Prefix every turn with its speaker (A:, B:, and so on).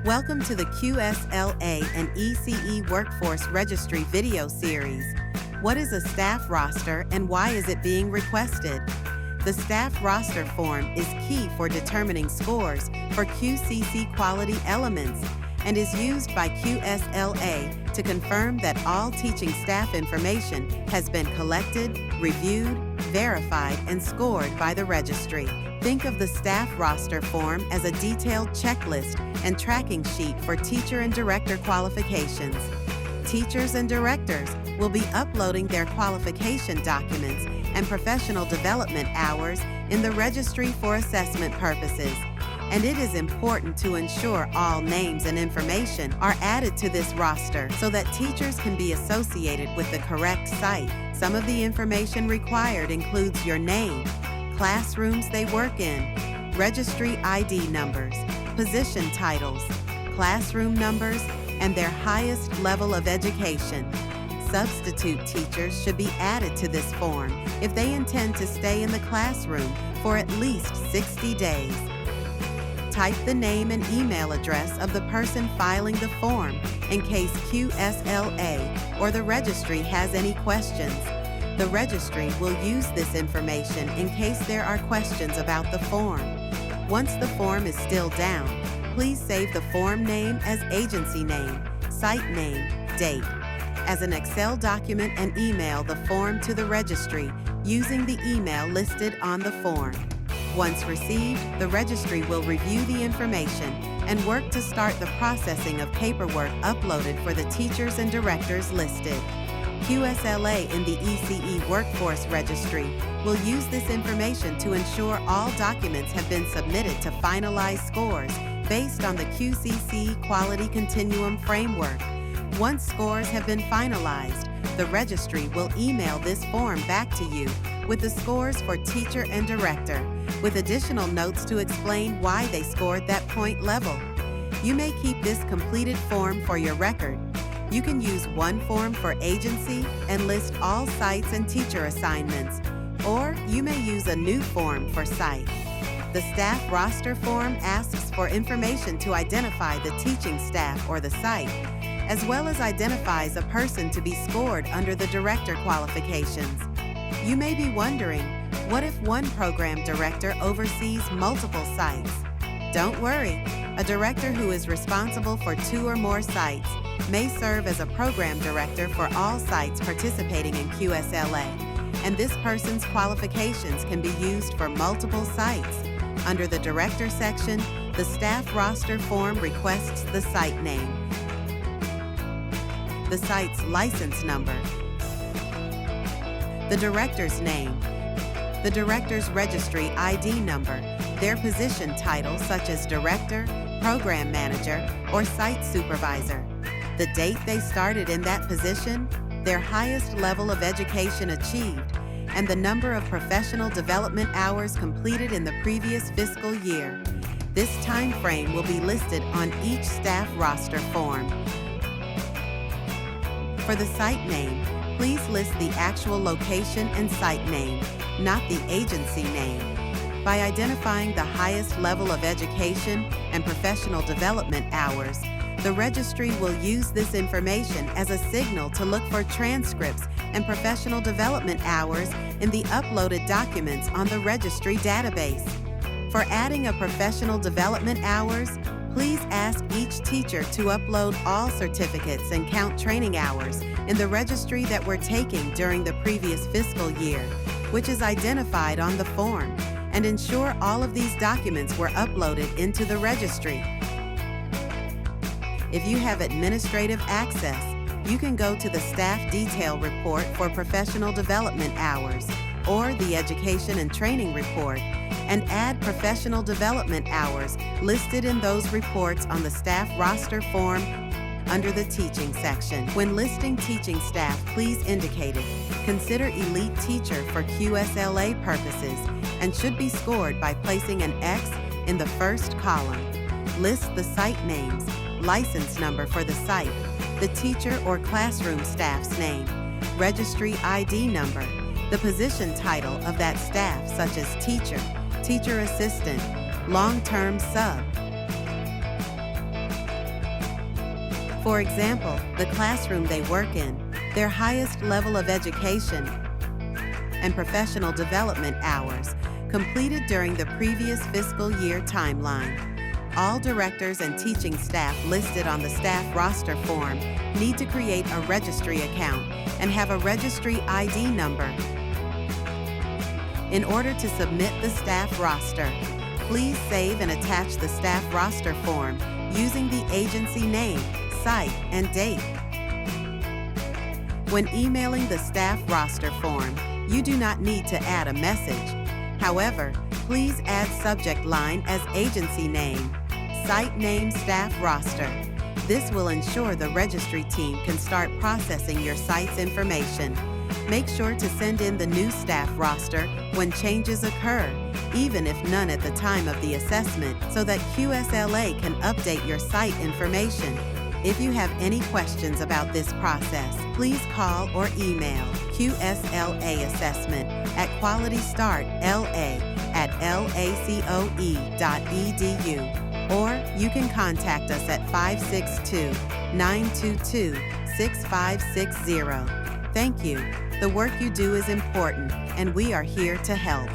A: Welcome to the QSLA and ECE Workforce Registry video series. What is a staff roster and why is it being requested? The staff roster form is key for determining scores for QCC quality elements and is used by QSLA to confirm that all teaching staff information has been collected, reviewed, verified, and scored by the registry. Think of the staff roster form as a detailed checklist and tracking sheet for teacher and director qualifications. Teachers and directors will be uploading their qualification documents and professional development hours in the registry for assessment purposes. And it is important to ensure all names and information are added to this roster so that teachers can be associated with the correct site. Some of the information required includes your name, classrooms they work in, registry ID numbers, position titles, classroom numbers, and their highest level of education. Substitute teachers should be added to this form if they intend to stay in the classroom for at least 60 days. Type the name and email address of the person filing the form in case QSLA or the registry has any questions. The registry will use this information in case there are questions about the form. Once the form is still down, please save the form name as agency name, site name, date, as an Excel document and email the form to the registry using the email listed on the form. Once received, the registry will review the information and work to start the processing of paperwork uploaded for the teachers and directors listed. QSLA in the ECE Workforce Registry will use this information to ensure all documents have been submitted to finalize scores based on the QCC Quality Continuum Framework. Once scores have been finalized, the registry will email this form back to you with the scores for teacher and director, with additional notes to explain why they scored that point level. You may keep this completed form for your record. You can use one form for agency and list all sites and teacher assignments, or you may use a new form for site. The staff roster form asks for information to identify the teaching staff or the site, as well as identifies a person to be scored under the director qualifications. You may be wondering, what if one program director oversees multiple sites? Don't worry, a director who is responsible for 2 or more sites may serve as a program director for all sites participating in QSLA, and this person's qualifications can be used for multiple sites. Under the Director section, the staff roster form requests the site name, the site's license number, the director's name, the director's registry ID number, their position title such as director, program manager, or site supervisor, the date they started in that position, their highest level of education achieved, and the number of professional development hours completed in the previous fiscal year. This time frame will be listed on each staff roster form. For the site name, please list the actual location and site name, not the agency name. By identifying the highest level of education and professional development hours, the registry will use this information as a signal to look for transcripts and professional development hours in the uploaded documents on the registry database. For adding a professional development hours, please ask each teacher to upload all certificates and count training hours in the registry that were taken during the previous fiscal year, which is identified on the form, and ensure all of these documents were uploaded into the registry. If you have administrative access, you can go to the Staff Detail Report for professional development hours or the Education and Training Report and add professional development hours listed in those reports on the staff roster form under the Teaching section. When listing teaching staff, please indicate it. Consider Elite Teacher for QSLA purposes and should be scored by placing an X in the first column. List the site names, license number for the site, the teacher or classroom staff's name, registry ID number, the position title of that staff such as teacher, teacher assistant, long-term sub, For example, the classroom they work in, their highest level of education, and professional development hours completed during the previous fiscal year timeline. All directors and teaching staff listed on the staff roster form need to create a registry account and have a registry ID number. In order to submit the staff roster, please save and attach the staff roster form using the agency name, site, and date. When emailing the staff roster form, you do not need to add a message. However, please add subject line as agency name, site name staff roster. This will ensure the registry team can start processing your site's information. Make sure to send in the new staff roster when changes occur, even if none at the time of the assessment, so that QSLA can update your site information. If you have any questions about this process, please call or email QSLA Assessment at qualitystartla@lacoe.edu, or you can contact us at 562-922-6560. Thank you. The work you do is important, and we are here to help.